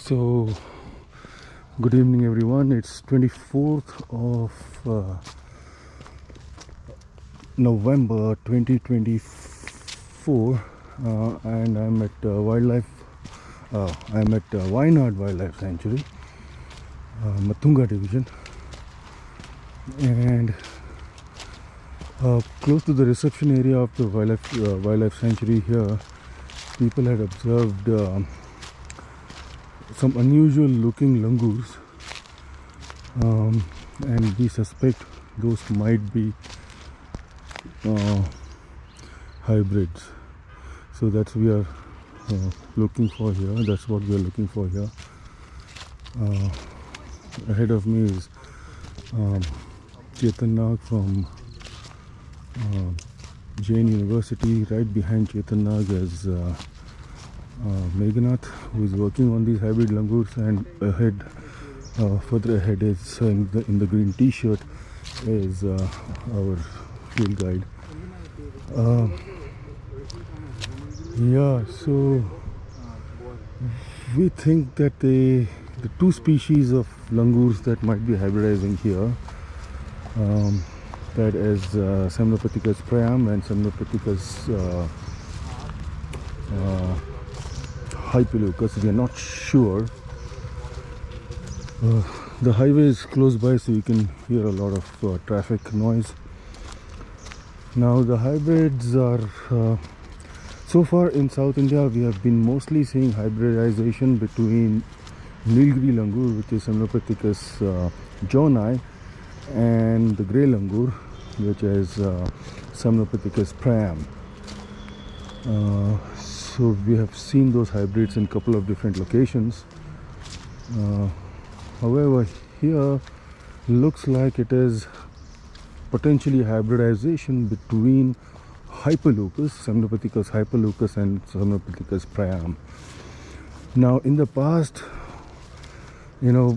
So, good evening everyone. It's 24th of November 2024 and I'm at Wayanad Wildlife Sanctuary, Matunga Division, and close to the reception area of the wildlife sanctuary here, people had observed some unusual looking langurs, and we suspect those might be hybrids. So that's what we are looking for here. That's what we are looking for here. Ahead of me is Chetan Nag from Jain University. Right behind Chetan Nag is Meghanath, who is working on these hybrid langurs, and further ahead is in the green t-shirt is our field guide. So we think that the two species of langurs that might be hybridizing here, that is Semnopithecus priam and Semnopithecus Hypoleucus. We are not sure. The highway is close by, so you can hear a lot of traffic noise. Now the hybrids are so far in South India, we have been mostly seeing hybridization between Nilgiri langur, which is Semnopithecus johni, and the grey langur, which is Semnopithecus priam. So we have seen those hybrids in a couple of different locations. However, here looks like it is potentially hybridization between Hypoleucus, Semnopithecus Hypoleucus, and Semnopithecus priam. Now, in the past,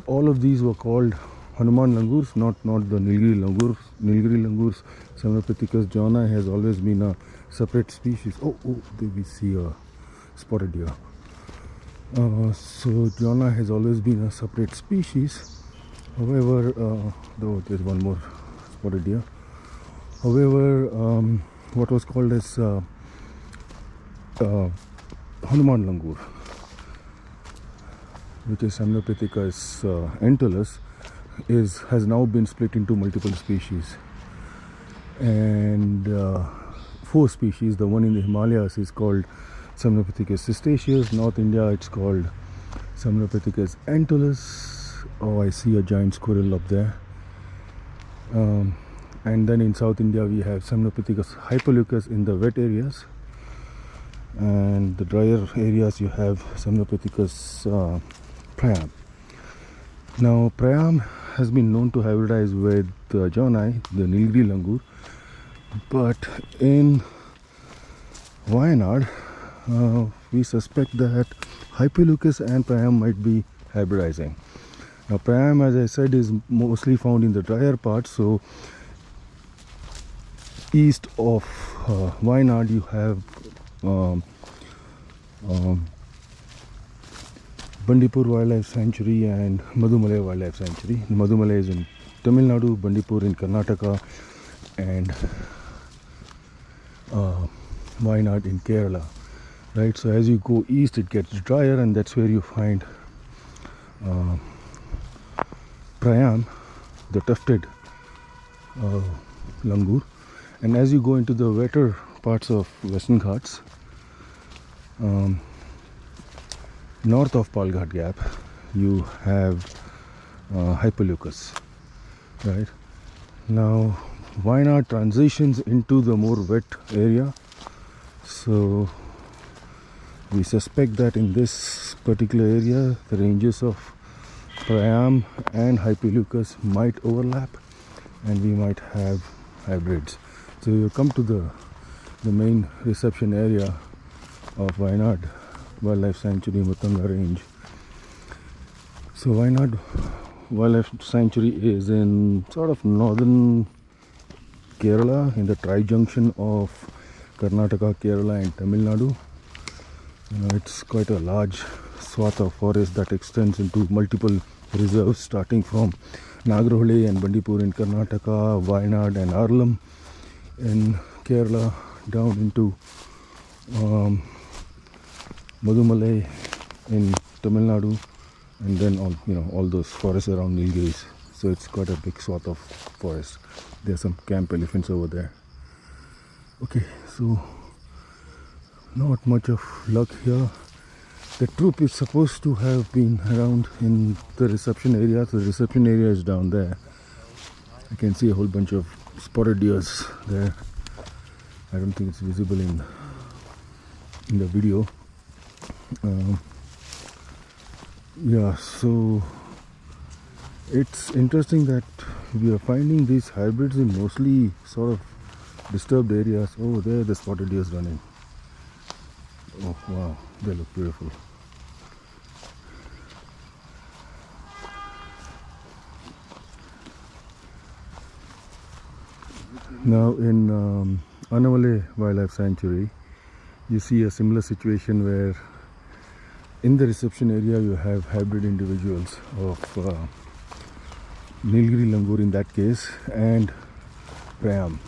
all of these were called Hanuman langurs, not the Nilgiri langurs. Nilgiri langurs, Semnopithecus johni, has always been a separate species. There we see a spotted deer. So johni has always been a separate species. However, though there's one more spotted deer. However, what was called as Hanuman langur, which is Semnopithecus entellus, has now been split into multiple species, and 4 species. The one in the Himalayas is called Semnopithecus cystaceus. North India, it's called Semnopithecus entellus. I see a giant squirrel up there. And then in South India, we have Semnopithecus Hypoleucus in the wet areas, and the drier areas you have Semnopithecus priam. Now, priam has been known to hybridize with johni, the Nilgiri langur, but in Wayanad, we suspect that Hypoleucus and priam might be hybridizing. Now, priam, as I said, is mostly found in the drier parts. So east of Wayanad, you have Bandipur Wildlife Sanctuary and Madumalai Wildlife Sanctuary. Madumalai is in Tamil Nadu, Bandipur in Karnataka, and Wayanad in Kerala. Right, so as you go east, it gets drier, and that's where you find priam, the tufted langur. And as you go into the wetter parts of Western Ghats, north of Palghat Gap, you have Hypoleucus. Right now, Wayanad transitions into the more wet area, so we suspect that in this particular area, the ranges of priam and Hypoleucus might overlap, and we might have hybrids. So you come to the main reception area of Wayanad Wildlife Sanctuary, Matunga Range. So Wayanad Wildlife Sanctuary is in sort of northern Kerala, in the tri-junction of Karnataka, Kerala and Tamil Nadu. It's quite a large swath of forest that extends into multiple reserves starting from Nagarhole and Bandipur in Karnataka, Wayanad and Arlam in Kerala, down into Madumalai in Tamil Nadu, and then all those forests around Nilgiris. So it's got a big swath of forest. There's some camp elephants over there. Okay, so not much of luck here. The troop is supposed to have been around in the reception area. So the reception area is down there. I can see a whole bunch of spotted deers there. I don't think it's visible in the video. Yeah, so it's interesting that we are finding these hybrids in mostly sort of disturbed areas. Oh, there the spotted deer is running. Oh wow, they look beautiful. Now in Annamalai Wildlife Sanctuary, you see a similar situation where in the reception area you have hybrid individuals of Nilgiri langur in that case and Prayam.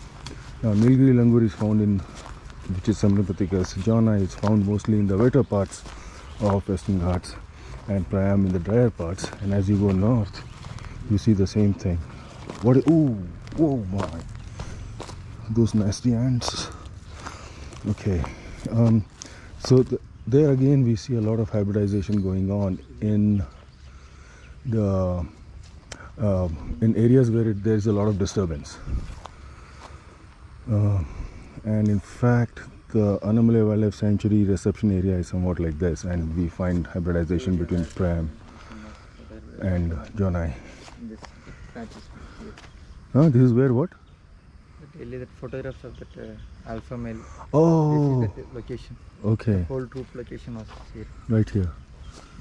Now Nilgiri langur is found in, which is Samrapathicus. Jana is found mostly in the wetter parts of Western Ghats and Prayam in the drier parts. And as you go north, you see the same thing. What? Oh my! Those nasty ants. Okay, so there again we see a lot of hybridization going on in the in areas where there is a lot of disturbance. And in fact, the Annamalai Wildlife Sanctuary reception area is somewhat like this, and we find hybridization between Prayam and Jonai. This is where what? That photographs of that alpha male. Oh, this is that location. Okay. The whole troop location was here. Right here.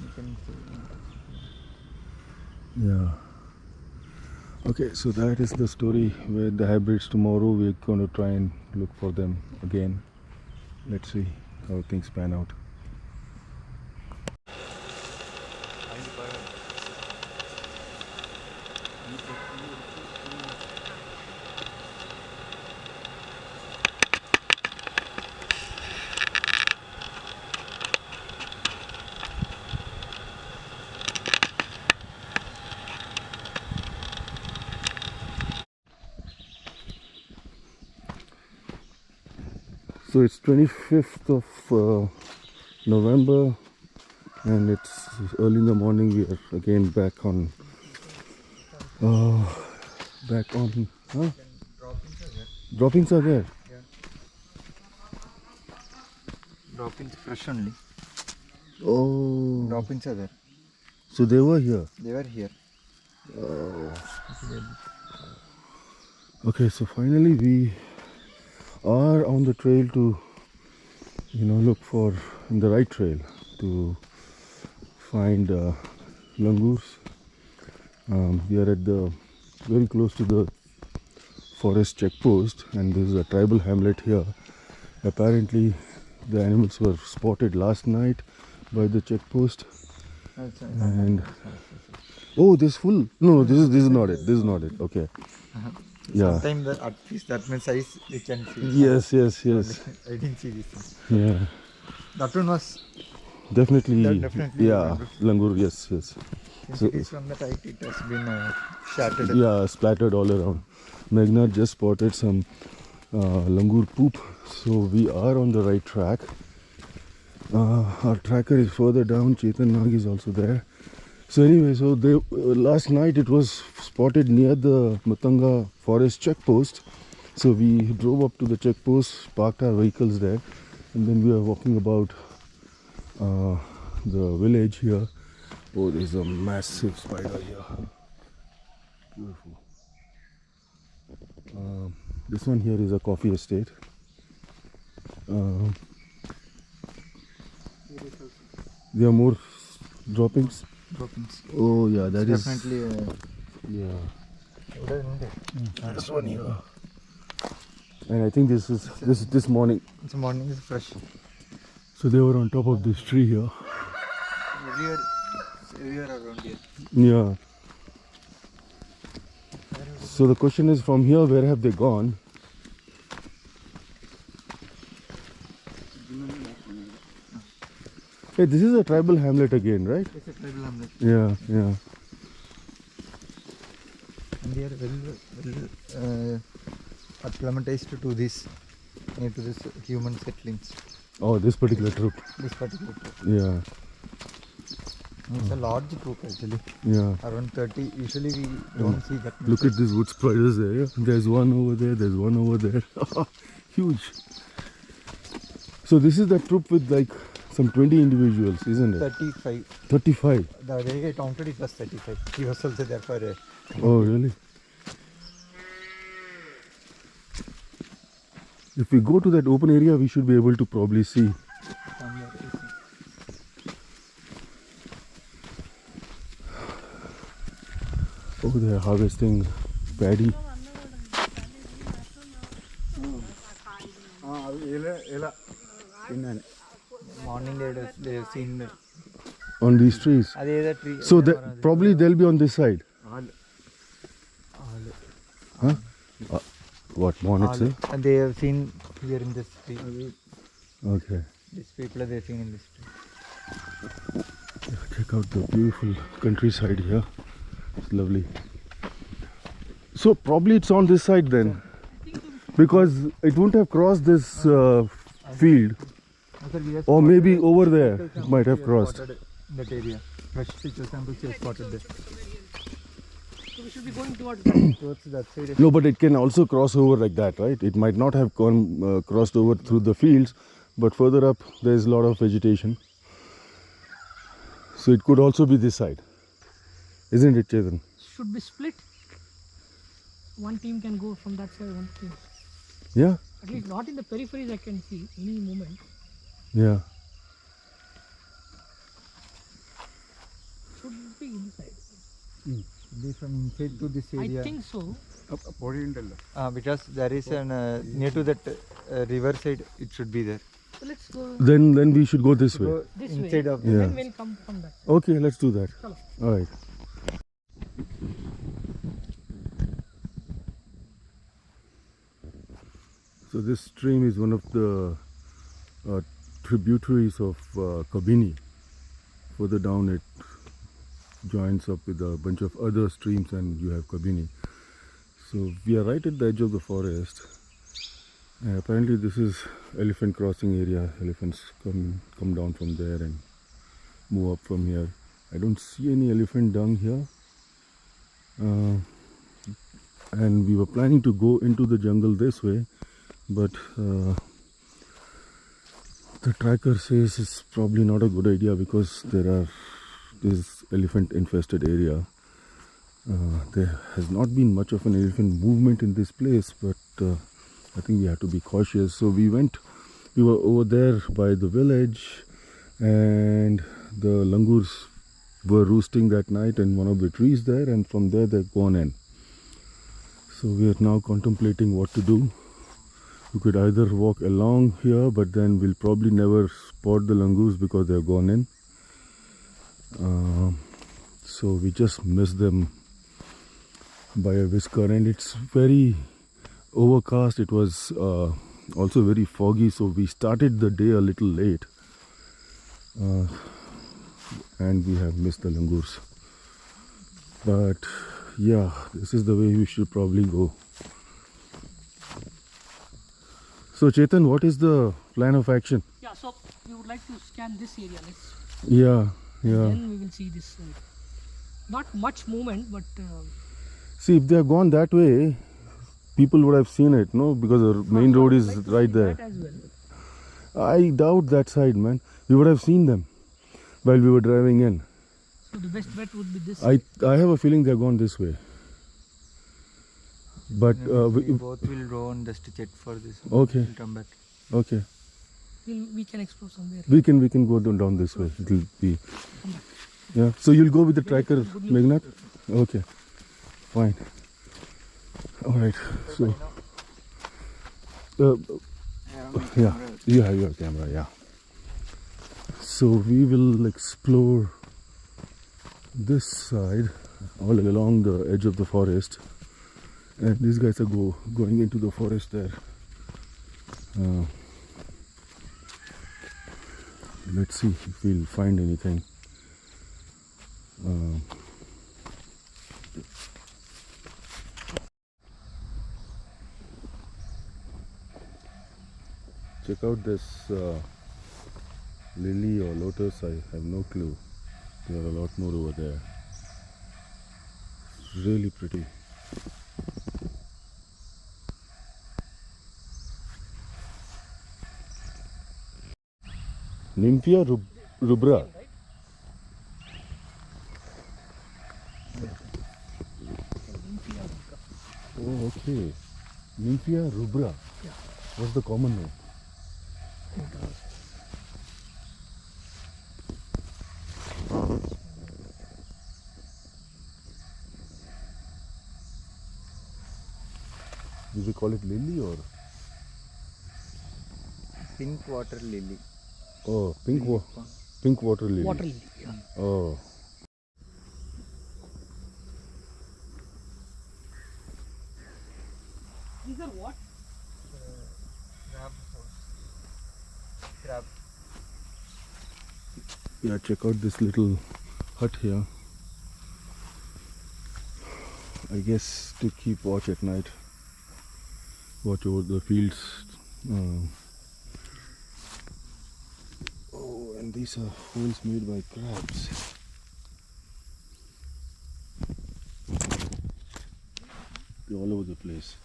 You can see. Yeah. Okay, so that is the story with the hybrids. Tomorrow we're going to try and look for them again. Let's see how things pan out. So it's 25th of November and it's early in the morning. We are again back on huh? Droppings are there? Yeah. Droppings fresh only. Oh. Droppings are there. So they were here? They were here. Oh. Okay, so finally we are on the trail to look for in the right trail to find langurs. We are at the very close to the forest checkpost, and this is a tribal hamlet here. Apparently the animals were spotted last night by the checkpost. And oh, this full no, this is not it, okay. Yeah. Sometimes at least that much size you can see. Yes. I didn't see this one. Yeah. That one was definitely yeah, langur, yes. So it is from the height it has been shattered. Yeah, splattered all around. Meghnad just spotted some langur poop, so we are on the right track. Our tracker is further down. Chetan Nag is also there. So anyway, so last night it was spotted near the Matanga forest checkpost. So we drove up to the checkpost, parked our vehicles there, and then we are walking about the village here. Oh, there's a massive spider here. Beautiful. This one here is a coffee estate. There are more droppings. Oh yeah, that is definitely this one here. And I think this morning. This morning is fresh. So they were on top of this tree here. everywhere around here. Yeah. So the question is, from here, where have they gone? Hey, this is a tribal hamlet again, right? It's a tribal hamlet. Yeah, yeah. And they are well acclimatized to this, near to this human settlings. Oh, this particular troop. This particular troop. Yeah, It's a large troop actually. yeah. Around 30. Usually we don't see that much. Look at these wood spiders there. Yeah? There's one over there, there's one over there. Huge. So this is the troop with like some 20 individuals, isn't it? 35. 35. The day I counted it was 35. He was also there for a... Oh, really? If we go to that open area, we should be able to probably see. Oh, they're harvesting paddy. Morning they have seen the... On these trees. Other tree. So probably they'll be on this side. Huh? What Monet say? And they have seen here in this tree. Okay. These people they have seen in this tree. Check out the beautiful countryside here. It's lovely. So probably it's on this side then, because it wouldn't have crossed this field, or maybe over there it might have crossed. That area. Fresh feature samples you have spotted there. So we should be going towards Towards that side. No, but it can also cross over like that, right? It might not have gone crossed over through the fields, but further up there's a lot of vegetation. So it could also be this side, isn't it, Chetan? should be split. One team can go from that side, one team. Yeah, At least not in the peripheries I can see any movement. yeah. Should be inside. They from inside to this area. I think so. Because there is an near to that river side, it should be there. So let's go Then we should go this way. Go this inside way. of Yeah. Then we'll come from that. Okay, let's do that. Chalo. All right. So this stream is one of the tributaries of Kabini. Further down it joins up with a bunch of other streams and you have Kabini. So we are right at the edge of the forest. Apparently this is elephant crossing area. Elephants come down from there and move up from here. I don't see any elephant dung here. And we were planning to go into the jungle this way, but the tracker says it's probably not a good idea because this elephant infested area. There has not been much of an elephant movement in this place, but I think we have to be cautious. So we were over there by the village, and the langurs were roosting that night in one of the trees there, and from there they've gone in. So we are now contemplating what to do. We could either walk along here, but then we'll probably never spot the langurs because they've gone in. So we just missed them by a whisker, and it's very overcast. It was also very foggy, so we started the day a little late, and we have missed the langurs. But yeah, this is the way we should probably go. So Chetan, what is the plan of action? Yeah, so we would like to scan this area. Let's. Yeah. Then we will see this. Not much movement, but See, if they have gone that way, people would have seen it, no? Because the main road is like to right see there. that as well. I doubt that side, man. We would have seen them while we were driving in. So the best bet would be this. I have a feeling they're gone this way. But we both will go on just to check for this. Okay. We'll come back. Okay, We can explore somewhere. we can go down this way. It'll be, yeah. So you'll go with the tracker, Meghnad? Okay, fine. All right. So yeah, you have your camera, yeah. So we will explore this side all along the edge of the forest, and these guys are going into the forest there. Let's see if we'll find anything. Check out this lily or lotus. I have no clue. There are a lot more over there. It's really pretty. Nymphia rubra. Oh, okay. Nymphia rubra. Yeah. What's the common name? Do we call it lily or? Pink water lily. Oh, pink water lily. Water lily. Yeah. Oh. These are what? Crab. Yeah, check out this little hut here. I guess to keep watch at night. Watch over the fields. Oh, and these are holes made by crabs. They're all over the place.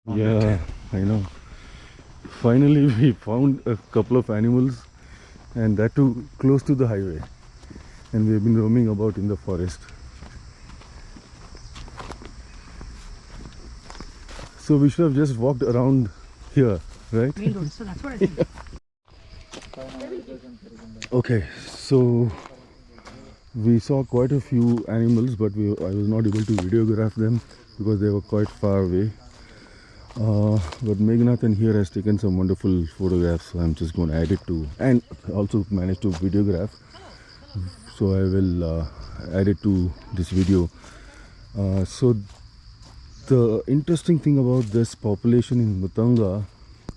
Yeah, I know. Finally we found a couple of animals, and that too close to the highway, and we've been roaming about in the forest. So we should have just walked around here, right? Main road. So that's what I think. Okay, so we saw quite a few animals, but I was not able to videograph them because they were quite far away. But Meghnathan here has taken some wonderful photographs, so I'm just going to add it to, and also managed to videograph, so I will add it to this video. So the interesting thing about this population in Mutanga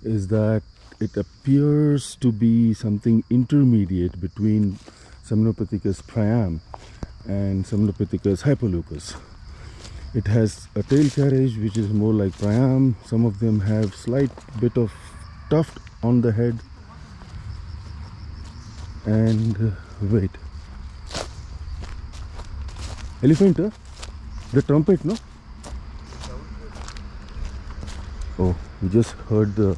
is that it appears to be something intermediate between Semnopithecus priam and Semnopithecus hypoleucus. It has a tail carriage which is more like priam. Some of them have slight bit of tuft on the head. And wait, elephant, huh? The trumpet, no? Oh, we just heard the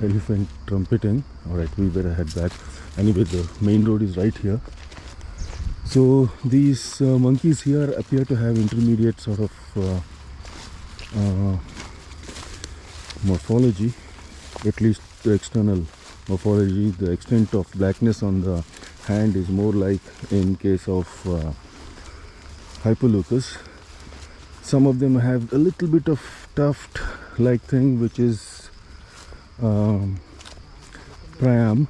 elephant trumpeting. Alright, we better head back. Anyway, the main road is right here. So these monkeys here appear to have intermediate sort of morphology, at least the external morphology. The extent of blackness on the hand is more like in case of hypoleucus. Some of them have a little bit of tuft like thing, which is priam.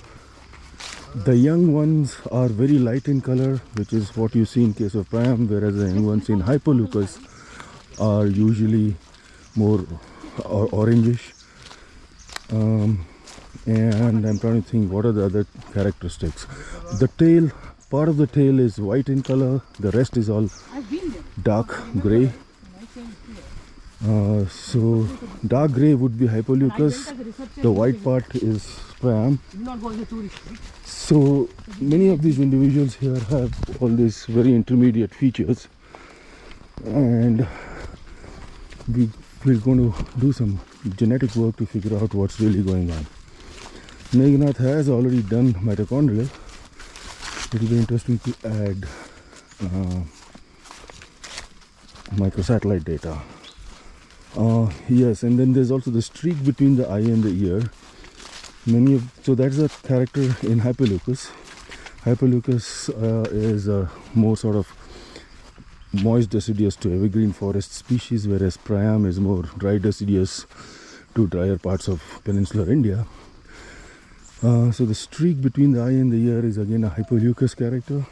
The young ones are very light in color, which is what you see in case of priam, whereas the young ones in hypoleucus are usually more orangish. And I'm trying to think what are the other characteristics. The tail, part of the tail is white in color, the rest is all dark gray. So dark gray would be hypoleucus, the white part is priam. So many of these individuals here have all these very intermediate features, and we're going to do some genetic work to figure out what's really going on. Meghnath has already done mitochondrial. It will be interesting to add microsatellite data. Yes, and then there's also the streak between the eye and the ear. So that's a character in hypoleucus. Hypoleucus is a more sort of moist deciduous to evergreen forest species, whereas Priam is more dry deciduous to drier parts of peninsular India. So the streak between the eye and the ear is again a hypoleucous character.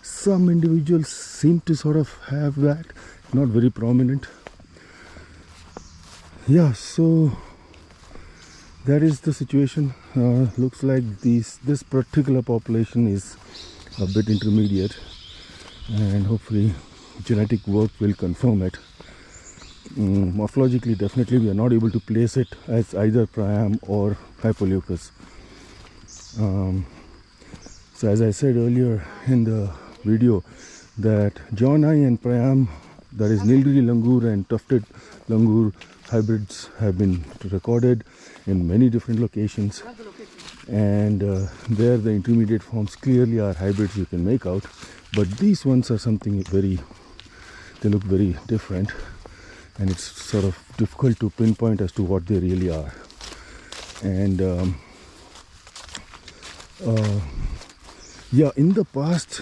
Some individuals seem to sort of have that, not very prominent. Yeah, so that is the situation. Looks like this particular population is a bit intermediate, and hopefully genetic work will confirm it. Morphologically, definitely we are not able to place it as either Priam or Hypoleucus. So as I said earlier in the video, that John Eye and Priam, that is Nilgiri langur and tufted langur hybrids, have been recorded in many different locations, and there the intermediate forms clearly are hybrids you can make out, but these ones are something very, they look very different, and it's sort of difficult to pinpoint as to what they really are. And yeah, in the past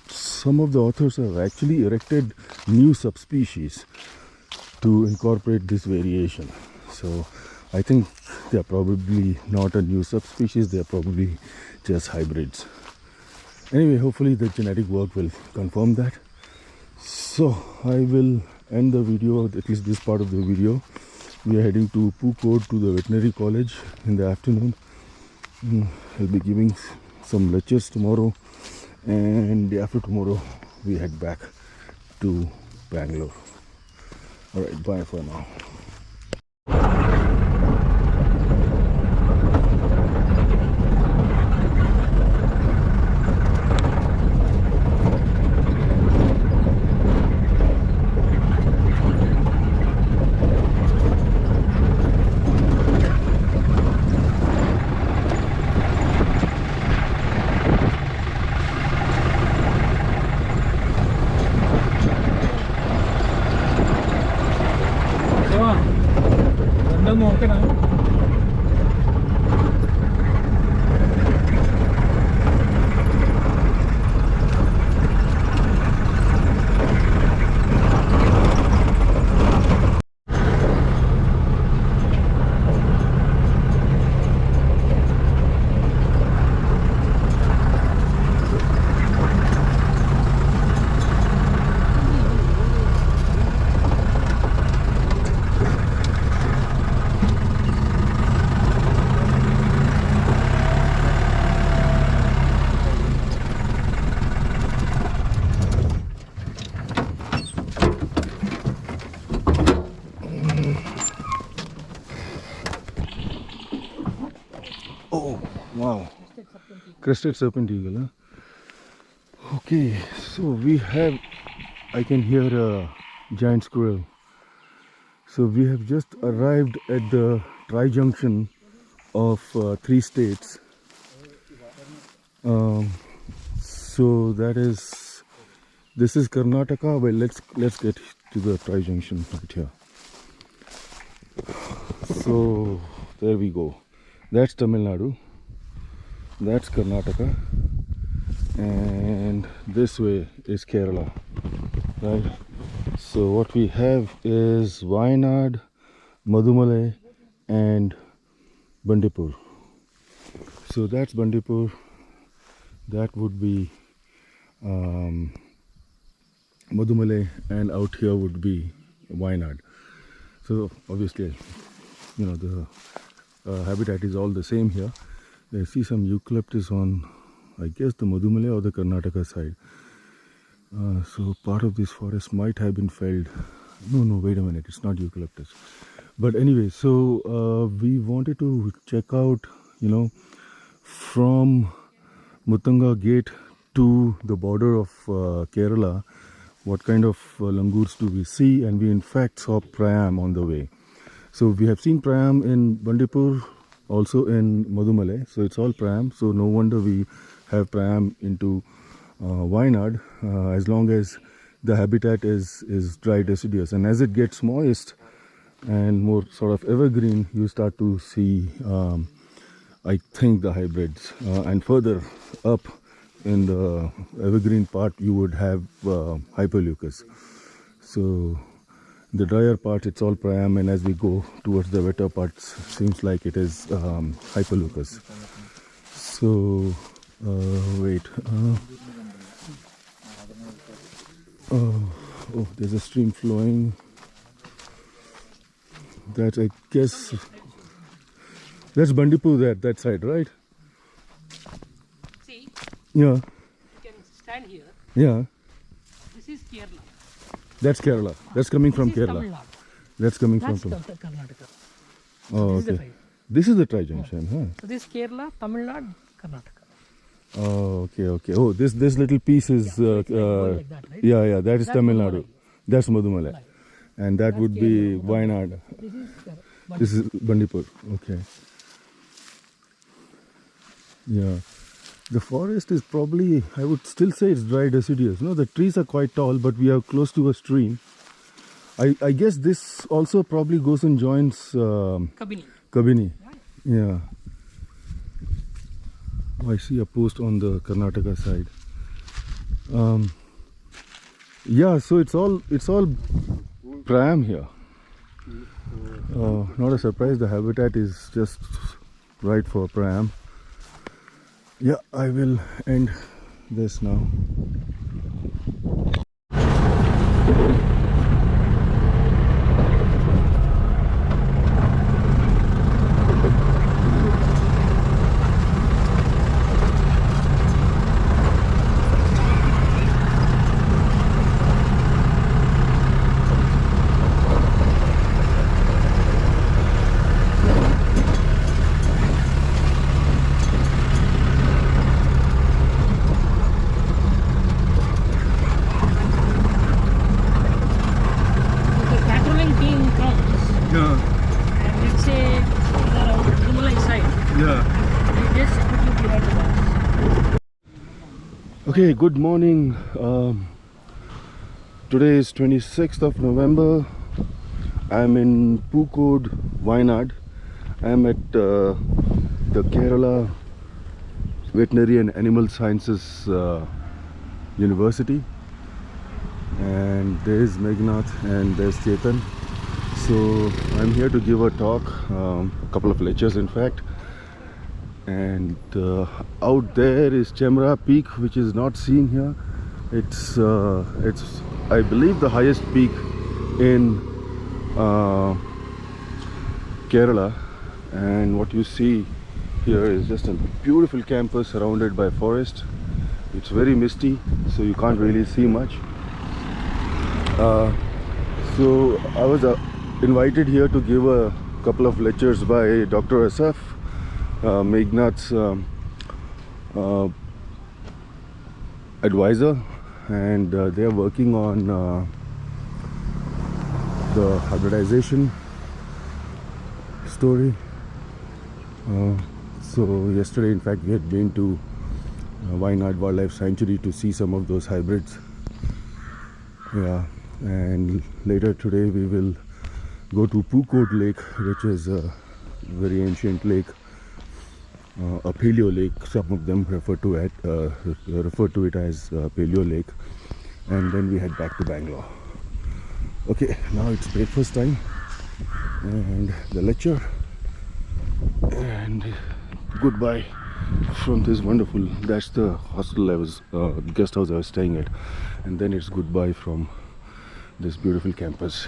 some of the authors have actually erected new subspecies to incorporate this variation. So I think they are probably not a new subspecies, they are probably just hybrids. Anyway, hopefully the genetic work will confirm that. So I will end the video, at least this part of the video. We are heading to Pukod, to the veterinary college in the afternoon. I'll be giving some lectures tomorrow, and day after tomorrow we head back to Bangalore. Alright, bye for now. Oh, wow. Crested serpent eagle, huh? Okay, so we have, I can hear a giant squirrel. So we have just arrived at the tri-junction of 3 states. So that is, this is Karnataka. Well, let's get to the tri-junction right here. So there we go. That's Tamil Nadu, that's Karnataka, and this way is Kerala, right? So what we have is Wayanad, Madumalai and Bandipur. So that's Bandipur, that would be Madumalai, and out here would be Wayanad. So obviously, you know, the habitat is all the same here. I see some eucalyptus on, I guess, the Madumalai or the Karnataka side. So part of this forest might have been felled. No, wait a minute, it's not eucalyptus. But anyway, so we wanted to check out, you know, from Muttanga Gate to the border of Kerala, what kind of langurs do we see, and we in fact saw Priam on the way. So we have seen Priam in Bandipur, also in Madumalai, so it's all Priam, so no wonder we have Priam into Wayanad, as long as the habitat is dry deciduous, and as it gets moist and more sort of evergreen, you start to see I think the hybrids, and further up in the evergreen part you would have Hyperleucus. So the drier part it's all Priam, and as we go towards the wetter parts seems like it is Hyperleucus. So wait. Oh, there's a stream flowing. That I guess that's Bandipur there, that side, right? See, Yeah, you can stand here. yeah. This is Kerala. That's Kerala. That's coming from This is Kerala. Tamil Nadu. That's coming That's from. Karnataka. Oh, This is the okay. tribe. This is the tri-junction, huh? So this is Kerala, Tamil Nadu, Karnataka. Oh, okay. Oh, this little piece is. So it's like going like that, right? Yeah. That is That's Tamil Madumalai. Nadu. That's Madumalai, and that That's would be Kerala. Wayanad. This is Kerala. This is Bandipur. Okay. Yeah. The forest is probably, I would still say it's dry deciduous. No, the trees are quite tall, but we are close to a stream. I guess this also probably goes and joins Kabini. Kabini. Right. Yeah. Oh, I see a post on the Karnataka side. Yeah, so it's all Priam here. Not a surprise, the habitat is just right for Priam. Yeah, I will end this now. If the patrolling team comes Yeah, and let's say they're around Madumalai side, yeah. they just put you behind the bars. Okay, good morning. Today is 26th of November. I'm in Pukod, Wayanad. I'm at the Kerala Veterinary and Animal Sciences University. And there's Megnath and there's Chetan. So I'm here to give a talk, a couple of lectures in fact. And out there is Chemra Peak, which is not seen here. It's I believe the highest peak in Kerala, and what you see here is just a beautiful campus surrounded by forest. It's very misty, so you can't really see much. So I was invited here to give a couple of lectures by Dr. Asaf, Megnath's advisor, and they are working on the hybridization story. So yesterday in fact we had been to Wayanad Wildlife Sanctuary to see some of those hybrids. Yeah, and later today we will go to Pukod Lake, which is a very ancient lake, a paleo lake. Some of them refer to it as paleo lake, and then we head back to Bangalore. Okay, now it's breakfast time and the lecture, and goodbye from this wonderful, that's the hostel I was, guest house I was staying at, and then it's goodbye from this beautiful campus.